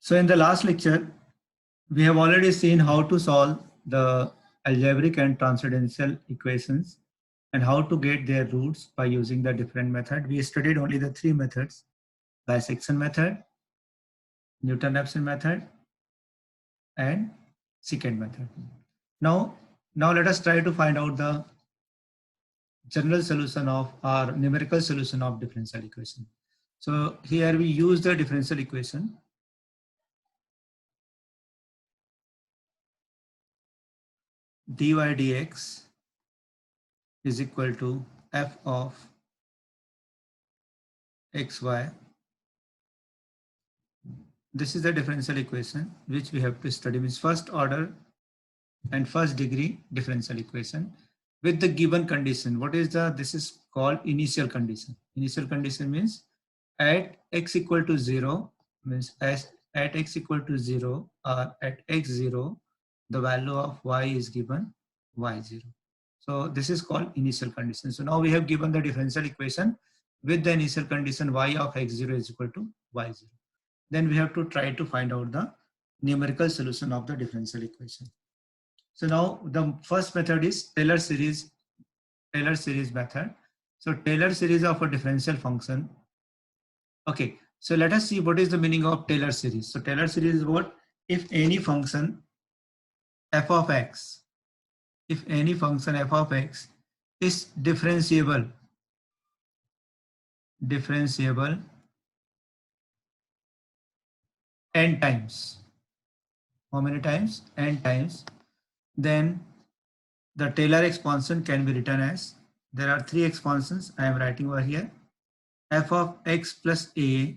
So in the last lecture, we have already seen how to solve the algebraic and transcendental equations and how to get their roots by using the different method. We studied only the three methods: dissection method, Newton-Raphson method, and secant method. Now let us try to find out the general solution of or numerical solution of differential equation. So here we use the differential equation. Dy dx is equal to f of xy. This is the differential equation which we have to study, means first order and first degree differential equation with the given condition. What is this is called initial condition. Initial condition means at x equal to 0, means as at x equal to 0 or at x0, the value of y is given y0. So this is called initial condition. So now we have given the differential equation with the initial condition y of x0 is equal to y0. Then we have to try to find out the numerical solution of the differential equation. So now the first method is Taylor series method. So Taylor series of a differential function. Okay, so let us see what is the meaning of Taylor series. So Taylor series is what? If any function f of x, if any function f of x is differentiable n times. How many times? N times. Then the Taylor expansion can be written as, there are three expansions I am writing over here. F of x plus a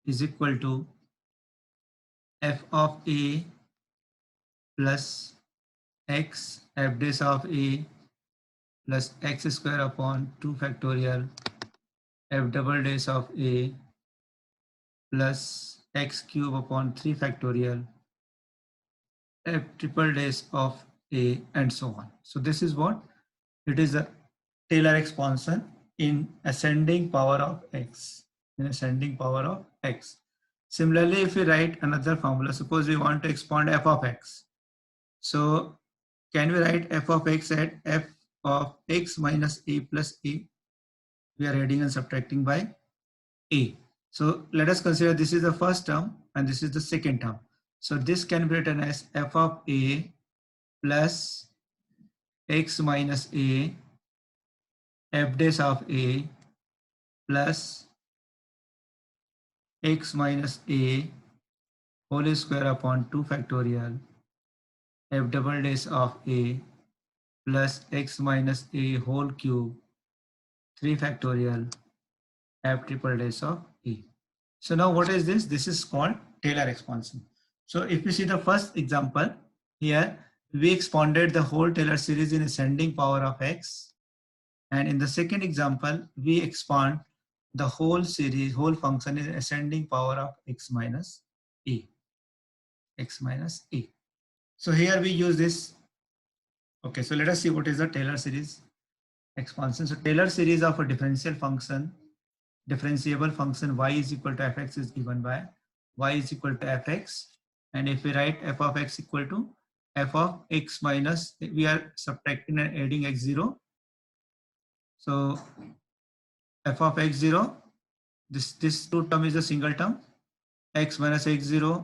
is equal to f of a plus x f dash of a plus x square upon 2 factorial f double dash of a plus x cube upon 3 factorial f triple dash of a, and so on. So this is what it is, a Taylor expansion in ascending power of x, in ascending power of x. Similarly, if we write another formula, suppose we want to expand f of x. So can we write f of x at f of x minus a plus a? We are adding and subtracting by a. So let us consider this is the first term and this is the second term. So this can be written as f of a plus x minus a f dash of a plus x minus a whole square upon 2 factorial f double dash of a plus x minus a whole cube 3 factorial f triple dash of a. So now what is this? This is called Taylor expansion. So if we see the first example here, we expanded the whole Taylor series in ascending power of x. And in the second example, we expand the whole series, whole function in ascending power of x minus a. X minus a. So here we use this. Okay, so let us see what is the Taylor series expansion. So Taylor series of a differential function, differentiable function y is equal to fx is given by y is equal to fx. And if we write f of x equal to f of x minus, we are subtracting and adding x0. So f of x0, this two term is a single term, x minus x0,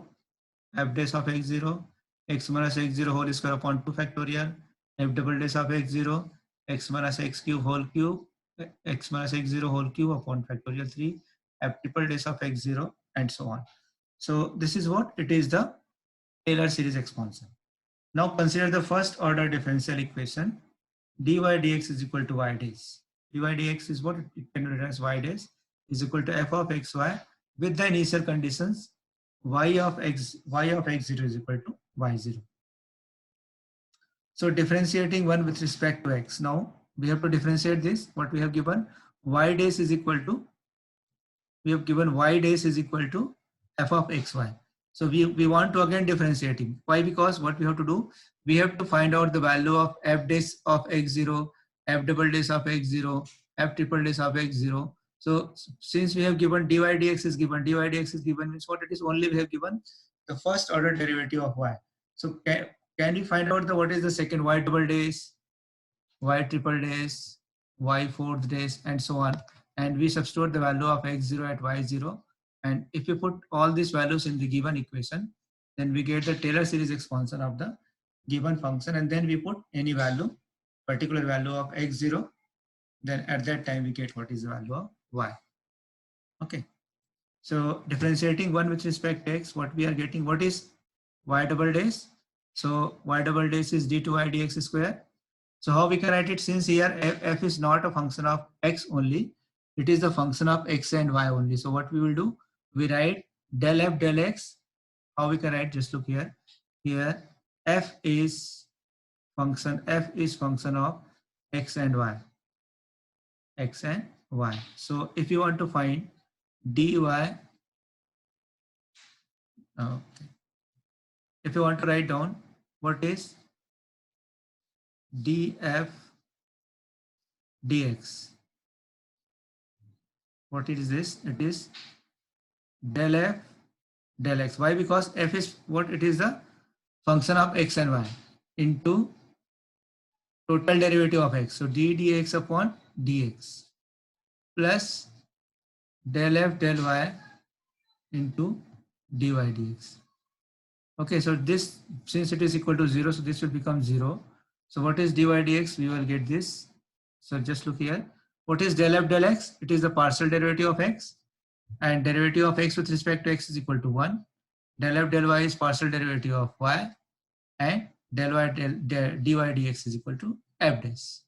f dash of x0, x minus x0 whole square upon 2 factorial, f double dash of x0, x minus x cube whole cube, x minus x0 whole cube upon factorial 3, f triple dash of x0, and so on. So this is what it is, the Taylor series expansion. Now consider the first order differential equation. Dy dx is equal to y dash. Dy dx is what it can be written as y dash is equal to f of xy with the initial conditions y of x0 is equal to y0. So differentiating one with respect to x. Now we have to differentiate this. What we have given, y dash is equal to, we have given y dash is equal to f of xy. So we want to again differentiating. Why? Because what we have to do, we have to find out the value of f dash of x0, f double dash of x0, f triple dash of x0. So since we have given dy dx is given, dy dx is given means what it is? Only we have given the first order derivative of y. So can we find out the what is the second? Y double days, y triple days, y fourth days, and so on. And we substitute the value of x0 at y0. And if you put all these values in the given equation, then we get the Taylor series expansion of the given function. And then we put any value, particular value of x0. Then at that time we get what is the value of y. Okay. So differentiating one with respect to x, what we are getting, what is y double days? So y double days is d2y dx square. So how we can write it, since here f is not a function of x only, it is the function of x and y only. So what we will do, we write del f del x. How we can write, just look here. Here f is function of x and y. X and y. So if you want to find dy, okay. If you want to write down what is df dx, what is this? It is del f del x. Why? Because f is what? It is the function of x and y into total derivative of x. So d dx upon dx plus del f del y into dy dx. Okay, so this, since it is equal to 0, so this will become 0. So what is dy dx? We will get this. So just look here. What is del f del x? It is the partial derivative of x, and derivative of x with respect to x is equal to 1. Del f del y is partial derivative of y, and del y dy dx is equal to f dash.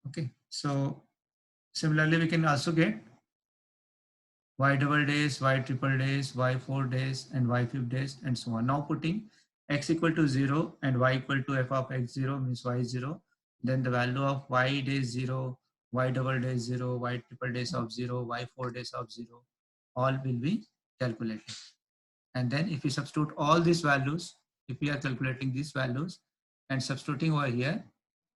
Okay, so similarly we can also get y double days, y triple days, y four days, and y fifth days, and so on. Now putting x equal to 0 and y equal to f of x0 means y0, then the value of y days 0, y double days 0, y triple days of 0, y four days of 0, all will be calculated. And then if we substitute all these values, if we are calculating these values and substituting over here,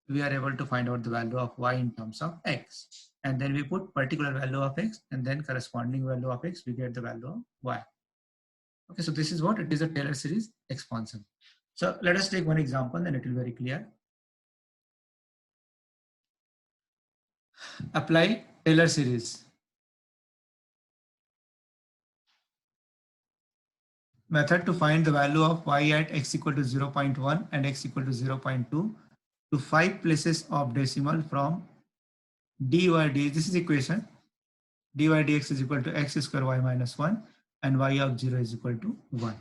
we are able to find out the value of y in terms of x. And then we put particular value of x and then corresponding value of x, we get the value of y. Okay, so this is what it is, a Taylor series expansion. So let us take one example, then it will be very clear. Apply Taylor series. Method to find the value of y at x equal to 0.1 and x equal to 0.2 to 5 places of decimal from dy dx. This is equation. Dy dx is equal to x square y minus 1 and y of 0 is equal to 1.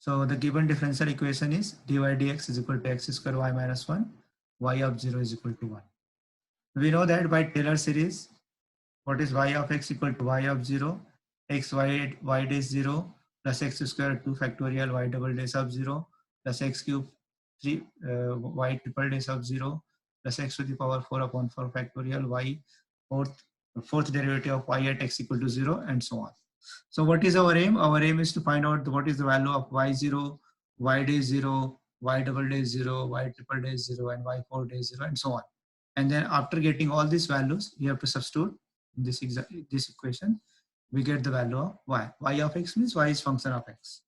So the given differential equation is dy dx is equal to x square y minus 1, y of 0 is equal to 1. We know that by Taylor series, what is y of x equal to y of 0, x y dash 0 plus x square 2 factorial y double dash of 0 plus x cube 3 y triple dash of 0 plus x to the power 4 upon 4 factorial y fourth derivative of y at x equal to 0, and so on. So what is our aim? Our aim is to find out what is the value of y0, y dash 0, y double dash 0, y triple dash 0, and y four dash 0, and so on. And then after getting all these values, you have to substitute this equation. We get the value of y. Y of x means y is function of x.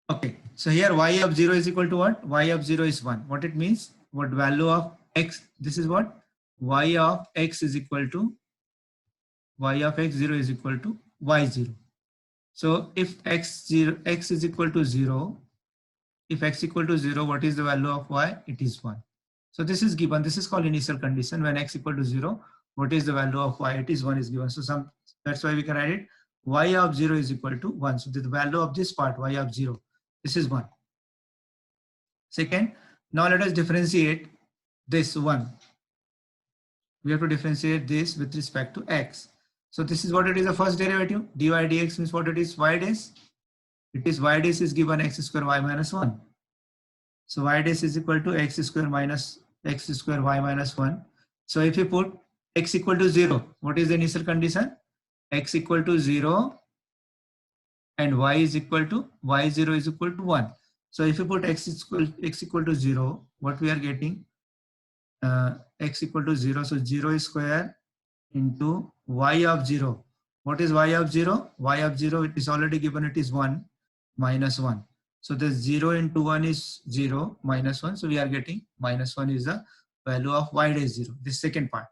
Okay, so here y of 0 is equal to what? Y of 0 is 1. What it means? What value of x? This is what? Y of x is equal to y of x0 is equal to y0. So if x is equal to 0, if x equal to 0, what is the value of y? It is 1. So this is given. This is called initial condition. When x equal to 0, what is the value of y? It is 1 is given. So that's why we can write it y of 0 is equal to 1. So the value of this part, y of 0, this is 1. Second, now let us differentiate this 1. We have to differentiate this with respect to x. So this is what it is, the first derivative. Dy dx means what it is, y dash. It is y dash is given x square y minus 1. So y dash is equal to x square y minus 1. So if you put x equal to 0, what is the initial condition? X equal to 0 and y0 is equal to 1. So if you put x equal to 0, what we are getting? x equal to 0. So 0 square into y of 0. What is y of 0? Y of 0, it is already given, it is 1 minus 1. So the 0 into 1 is 0 minus 1. So we are getting minus 1 is the value of y dash 0. This second part.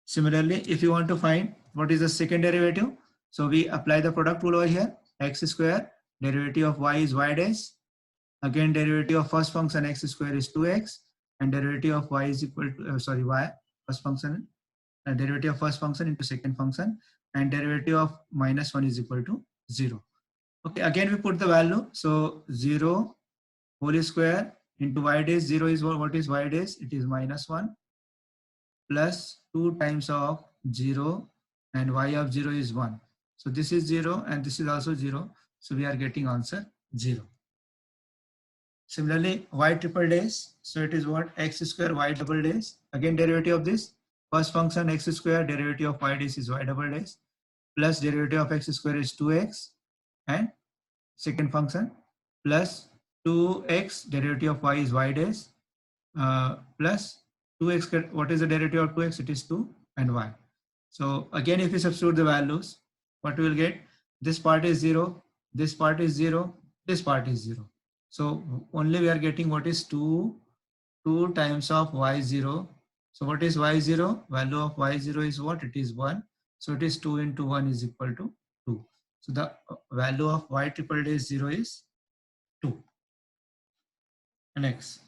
Similarly, if you want to find what is the second derivative, so we apply the product rule over here. X square, derivative of y is y dash. Again, derivative of first function x square is 2x, and derivative of y is equal to y first function, derivative of first function into second function, and derivative of minus 1 is equal to 0. Okay, again we put the value. So 0 whole square into y dash 0 is what is y dash? It is minus 1 plus 2 times of 0, and y of 0 is 1. So this is 0 and this is also 0. So we are getting answer 0. Similarly, y triple dash. So it is what? X square y double dash. Again, derivative of this. First function x square, derivative of y dash is y double dash, plus derivative of x square is 2x, and second function plus 2x, derivative of y is y dash, plus 2x. What is the derivative of 2x? It is 2 and y. So again, if we substitute the values, what we will get? This part is 0, this part is 0, this part is 0. So only we are getting what is 2 times of y0. So what is y0? Value of y0 is what? It is 1. So it is 2 into 1 is equal to 2. So the value of y triple dash 0 is 2. Next,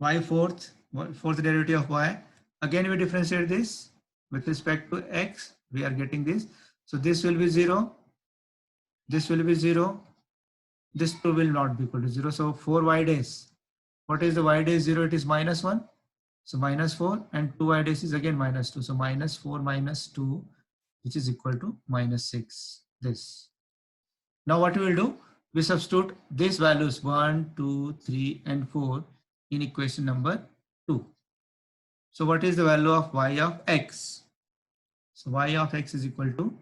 y fourth derivative of y. Again we differentiate this with respect to x. We are getting this. So this will be 0. This will be 0. This 2 will not be equal to 0. So 4y dash. What is the y dash 0? It is minus 1. So minus 4, and 2y dash is again minus 2. So minus 4 minus 2, which is equal to minus 6. This. Now what we will do? We substitute these values 1, 2, 3, and 4 in equation number 2. So what is the value of y of x? So y of x is equal to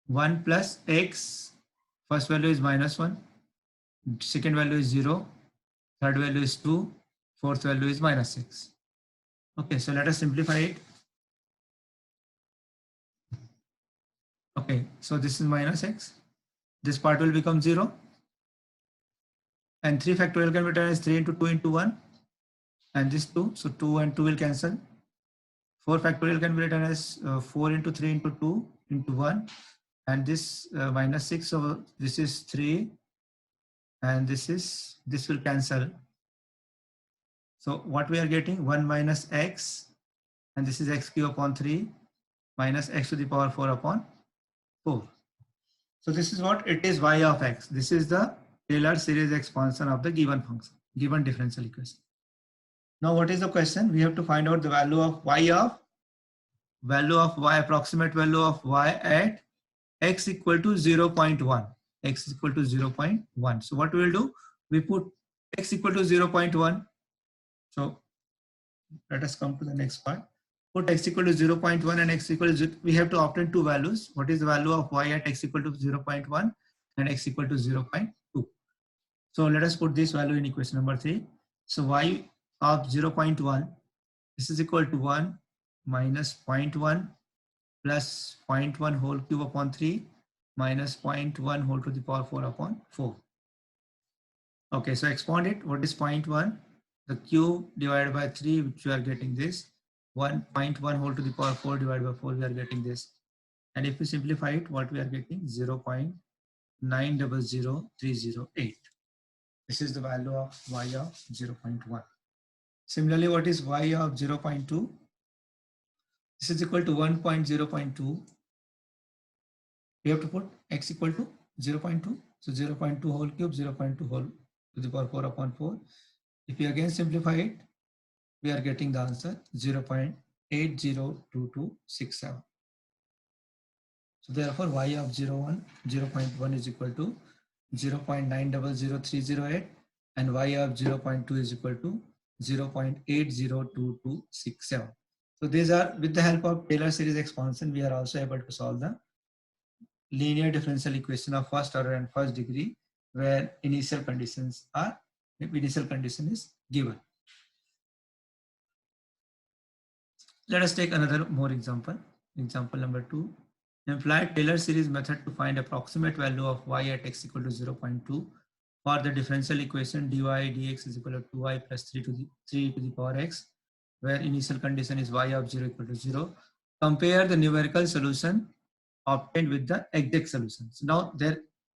1 plus x. First value is minus 1. Second value is 0. Third value is 2. Fourth value is minus 6. Okay, so let us simplify it. Okay, so this is minus x. This part will become 0. And 3 factorial can be written as 3 into 2 into 1. And this 2. So 2 and 2 will cancel. 4 factorial can be written as 4 into 3 into 2 into 1. And this minus 6. So this is 3. And this will cancel. So what we are getting? 1 minus x. And this is x cube upon 3 minus x to the power 4 upon 4. So this is what it is, y of x. This is the Taylor series expansion of the given function, given differential equation. Now what is the question? We have to find out the value of y, approximate value of y at x equal to 0.1. X equal to 0.1. So what we will do? We put x equal to 0.1. So let us come to the next part. Put x equal to 0.1 and x equal to 0. We have to obtain two values. What is the value of y at x equal to 0.1 and x equal to 0.2? So let us put this value in equation number 3. So y of 0.1, this is equal to 1 minus 0.1 plus 0.1 whole cube upon 3 minus 0.1 whole to the power 4 upon 4. Okay, so expand it. What is 0.1? The cube divided by 3, which we are getting this. 1.1 whole to the power 4 divided by 4, we are getting this. And if we simplify it, what we are getting? 0.900308. This is the value of y of 0.1. Similarly, what is y of 0.2? This is equal to 1.0.2. We have to put x equal to 0.2. So 0.2 whole cube, 0.2 whole to the power 4 upon 4. If we again simplify it, we are getting the answer 0.802267. So therefore, y of 0.1 is equal to 0.900308 and y of 0.2 is equal to 0.802267. So these are, with the help of Taylor series expansion, we are also able to solve the linear differential equation of first order and first degree where initial conditions are initial condition is given. Let us take another more example. Example number 2. Employ Taylor series method to find approximate value of y at x equal to 0.2 for the differential equation dy dx is equal to 2y plus 3 to the power x, where initial condition is y of 0 equal to 0. Compare the numerical solution obtained with the exact solution. So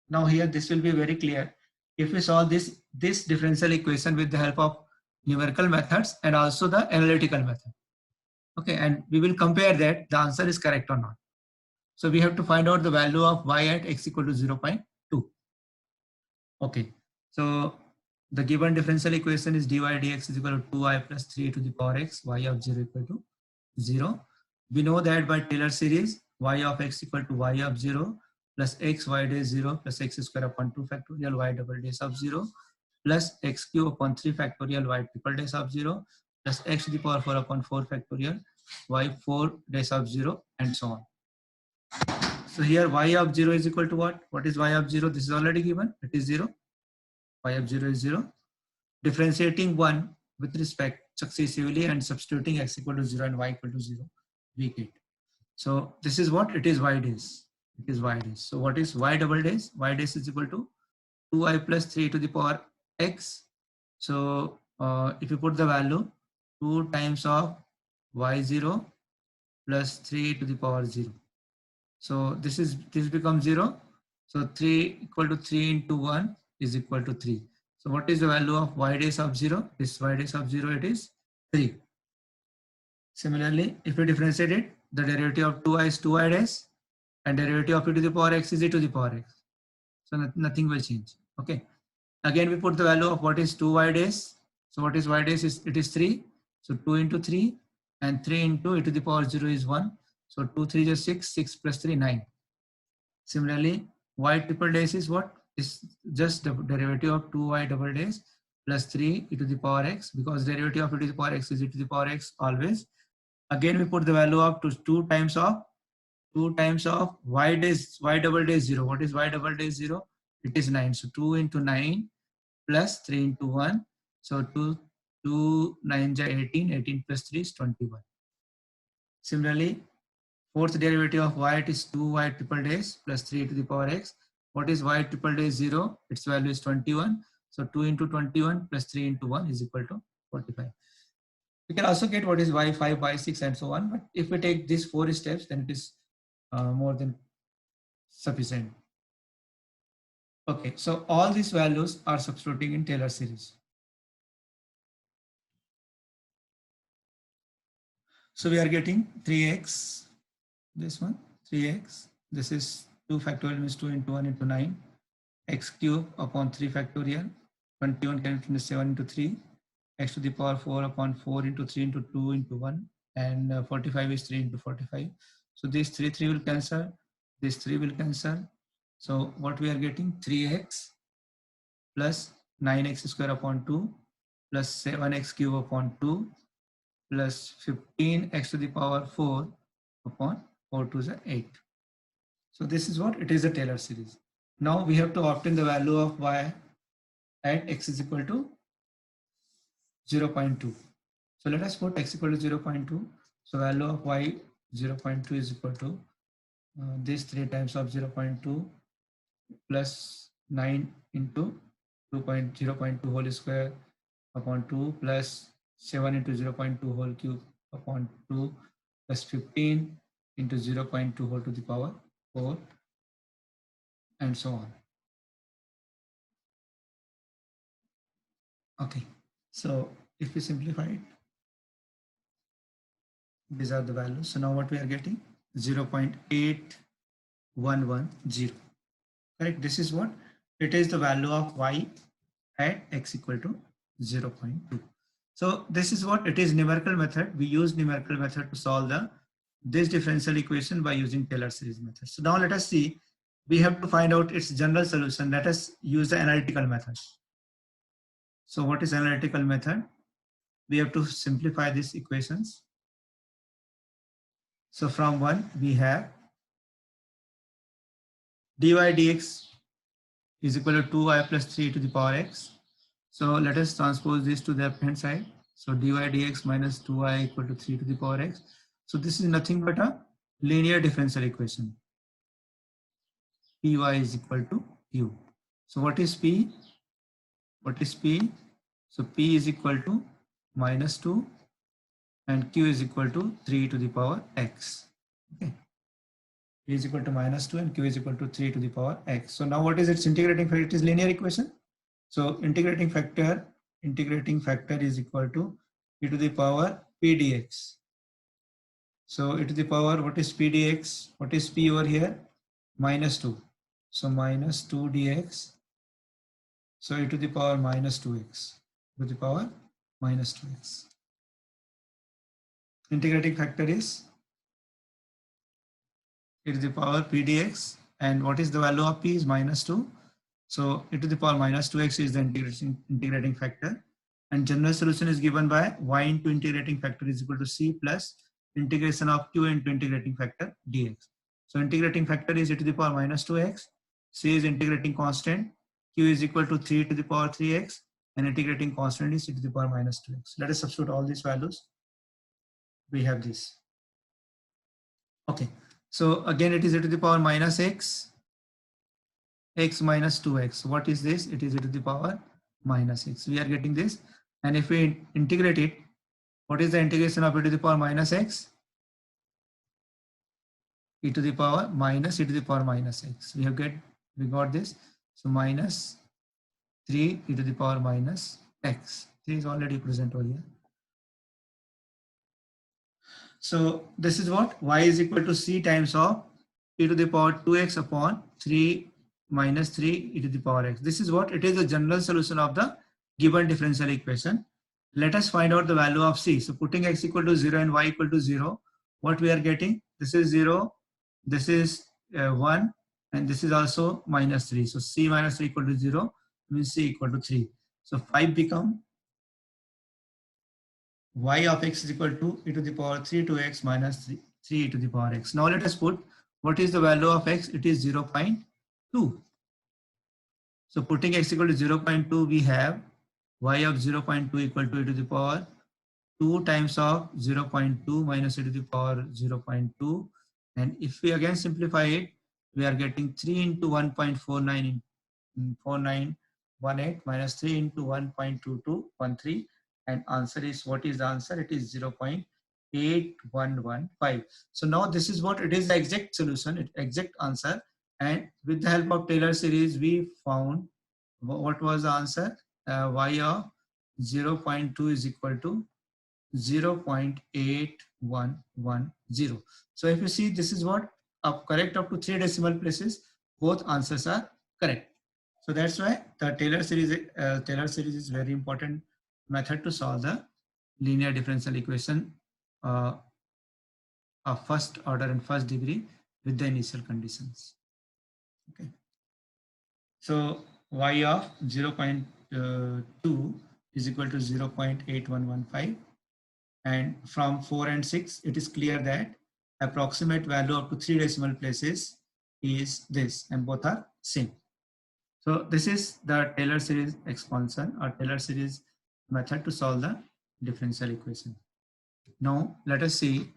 now here this will be very clear. If we solve this differential equation with the help of numerical methods and also the analytical method, okay, and we will compare that the answer is correct or not. So we have to find out the value of y at x equal to 0.2. Okay, so the given differential equation is dy dx is equal to 2y plus 3 to the power x, y of 0 equal to 0. We know that by Taylor series, y of x equal to y of 0 plus x y dash 0 plus x square upon 2 factorial y double dash of 0 plus x cube upon 3 factorial y triple dash of 0 plus x to the power 4 upon 4 factorial y 4 dash of 0 and so on. So here y of 0 is equal to what? What is y of 0? This is already given. It is 0. Y of 0 is 0. Differentiating 1 with respect successively and substituting x equal to 0 and y equal to 0, we get. So this is what it is y dash. It is y dash. So what is y double dash? Y dash is equal to 2y plus 3 to the power x. So if you put the value 2 times of y0 plus 3 to the power 0. So this becomes 0. So 3 equal to 3 into 1 is equal to 3. So what is the value of y dash of 0? This y dash of 0, it is 3. Similarly, if we differentiate it, the derivative of 2y is 2y dash and derivative of e to the power x is e to the power x. So nothing will change. Okay. Again, we put the value of what is 2y dash. So what is y dash? It is 3. So 2 into 3 and 3 into e to the power 0 is 1. So 2 3 is 6, 6 plus 3 9. Similarly, y triple dash is what? Is just the derivative of 2y double dash plus 3 e to the power x, because derivative of e to the power x is e to the power x always. Again, we put the value of 2 times of y dash y double dash 0. What is y double dash 0? It is 9. So 2 into 9 plus 3 into 1. So 2 9 is 18. 18 plus 3 is 21. Similarly, fourth derivative of y, it is 2y triple dash plus 3 to the power x. What is y triple dash 0? Its value is 21. So 2 into 21 plus 3 into 1 is equal to 45. We can also get what is y5, y6 and so on. But if we take these 4 steps, then it is more than sufficient. Okay, so all these values are substituting in Taylor series. So we are getting 3x, this one, 3x. This is 2 factorial means 2 into 1 into 9. X cube upon 3 factorial. 21 can be 7 into 3. X to the power 4 upon 4 into 3 into 2 into 1. And 45 is 3 into 45. So this 3 will cancel. This 3 will cancel. So what we are getting? 3x plus 9x square upon 2 plus 7x cube upon 2 plus 15x to the power 4 upon 4 to the 8. So this is what it is, a Taylor series. Now we have to obtain the value of y at x is equal to 0.2. So let us put x equal to 0.2. So value of y 0.2 is equal to this 3 times of 0.2 plus 9 into 0.2 whole square upon 2 plus 7 into 0.2 whole cube upon 2 plus 15 into 0.2 whole to the power 4 and so on. Okay, so if we simplify it, these are the values. So now what we are getting? 0.8110. Correct? This is what? It is the value of y at x equal to 0.2. So this is what it is, numerical method. We use numerical method to solve this differential equation by using Taylor series method. So now let us see, we have to find out its general solution. Let us use the analytical method. So what is analytical method? We have to simplify these equations. So from 1 we have dy dx is equal to 2y plus 3 to the power x. So let us transpose this to the left hand side. So dy dx minus 2y equal to 3 to the power x. So this is nothing but a linear differential equation. Py is equal to u. So what is p? What is p? So p is equal to minus 2 and q is equal to 3 to the power x. Okay. P is equal to minus 2 and q is equal to 3 to the power x. So now what is its integrating factor? It is linear equation. So integrating factor is equal to e to the power p dx. So e to the power, what is p dx? What is p over here? Minus 2. So minus 2 dx. So e to the power minus 2x. To the power minus 2x. Integrating factor is e to the power p dx. And what is the value of p is minus 2. So e to the power minus 2x is the integrating factor. And general solution is given by y into integrating factor is equal to c plus integration of q into integrating factor dx. So integrating factor is e to the power minus 2x, c is integrating constant, q is equal to 3 to the power 3x, and integrating constant is e to the power minus 2x. Let us substitute all these values. We have this. Okay. So again, it is e to the power minus x minus 2x. What is this? It is e to the power minus x. We are getting this. And if we integrate it, what is the integration of e to the power minus x? E to the power minus e to the power minus x. We got this. So minus 3 e to the power minus x. 3 is already present over here. So this is what y is equal to c times of e to the power 2x upon 3 minus 3 e to the power x. This is what it is, a general solution of the given differential equation. Let us find out the value of c. So putting x equal to 0 and y equal to 0, what we are getting? This is 0, this is 1, and this is also minus 3. So c minus 3 equal to 0 means c equal to 3. So 5 become y of x is equal to e to the power 3 to x minus 3 e to the power x. Now let us put what is the value of x? It is 0.2. So putting x equal to 0.2, we have y of 0.2 equal to e to the power 2 times of 0.2 minus e to the power 0.2. And if we again simplify it, we are getting 3 into 1.49 4918 minus 3 into 1.2213. And answer is, what is the answer? It is 0.8115. So now this is what it is, the exact solution, exact answer. And with the help of Taylor series, we found what was the answer? Y of 0.2 is equal to 0.8110. So if you see, this is what correct up to 3 decimal places, both answers are correct. So that's why the Taylor series is very important method to solve the linear differential equation of first order and first degree with the initial conditions. Okay. So y of 0.2 is equal to 0.8115. And from 4 and 6, it is clear that approximate value up to 3 decimal places is this, and both are same. So this is the Taylor series expansion or Taylor series method to solve the differential equation. Now let us see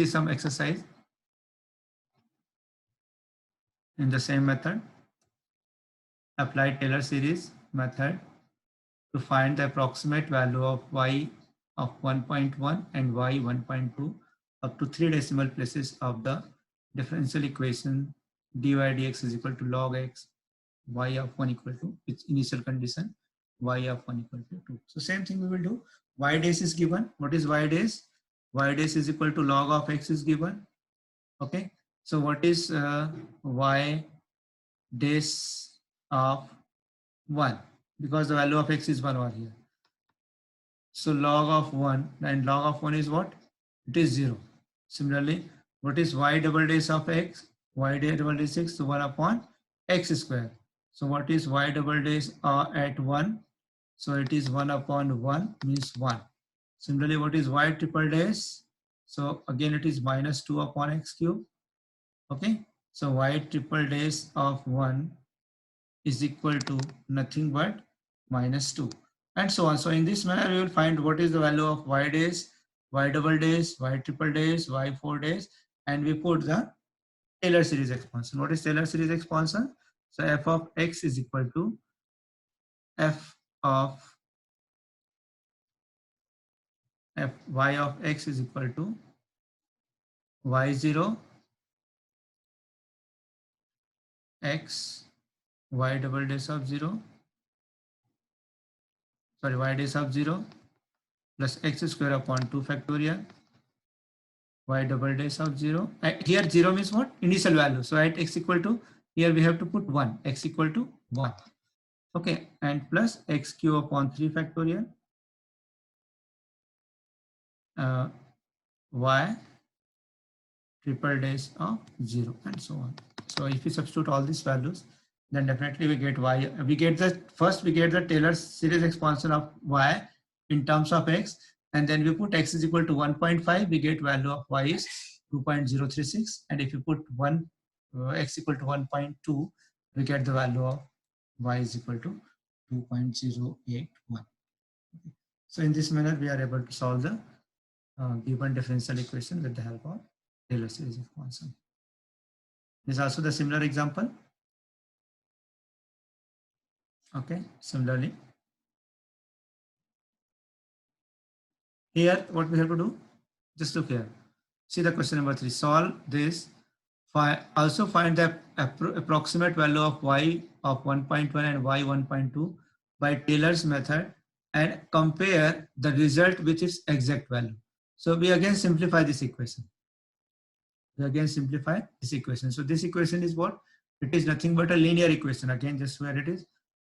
some exercise in the same method. Apply Taylor series method to find the approximate value of y of 1.1 and y 1.2 up to 3 decimal places of the differential equation dy dx is equal to log x, y of 1 equal to its initial condition, y of 1 equal to 2. So same thing we will do. Y dash is given. What is y dash? Y dash is equal to log of x is given. Okay. So what is y dash of 1? Because the value of x is 1 over here. So log of 1, and log of 1 is what? It is 0. Similarly, what is y double dash of x? Y double dash x, so 1 upon x square. So what is y double dash at 1? So it is 1 upon 1 means 1. Similarly, what is y triple dash? So again it is minus 2 upon x cube. Okay. So y triple dash of 1 is equal to nothing but -2, and so on. So in this manner, we will find what is the value of y days, y double days, y triple days, y 4 days, and we put the Taylor series expansion. What is Taylor series expansion? So f of x is equal to f of y of x is equal to y0 x y double dash of 0, sorry, y dash of 0 plus x square upon 2 factorial y double dash of 0. Here 0 means what? Initial value. So at x equal to, here we have to put 1, x equal to 1. Okay, and plus x cube upon 3 factorial y triple dash of 0, and so on. So if we substitute all these values, then definitely we get y. We get the first, we get the Taylor series expansion of y in terms of x, and then we put x is equal to 1.5. We get value of y is 2.036, and if you put x equal to 1.2, we get the value of y is equal to 2.081. So in this manner, we are able to solve the given differential equation with the help of Taylor series expansion. This is also the similar example. Okay, similarly, here what we have to do, just look here. See the question number 3. Solve this. Also find the approximate value of y of 1.1 and y 1.2 by Taylor's method and compare the result with its exact value. So we again simplify this equation. So this equation is what? It is nothing but a linear equation. Again, just where it is,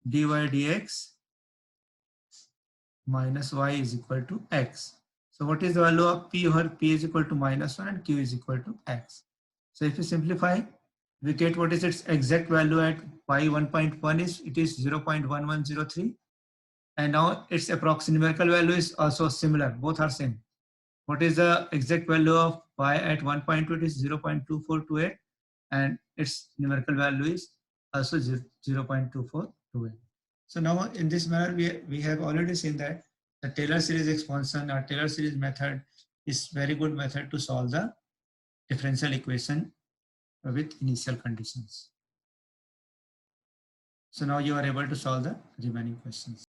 dy dx minus y is equal to x. So what is the value of p here? P is equal to -1 and q is equal to x. So if you simplify, we get what is its exact value at y 1.1 is, it is 0.1103, and now its approximate numerical value is also similar. Both are same. What is the exact value of y at 1.2? It is 0.2428, and its numerical value is also 0.2428. So now in this manner, we have already seen that the Taylor series expansion or Taylor series method is very good method to solve the differential equation with initial conditions. So now you are able to solve the remaining questions.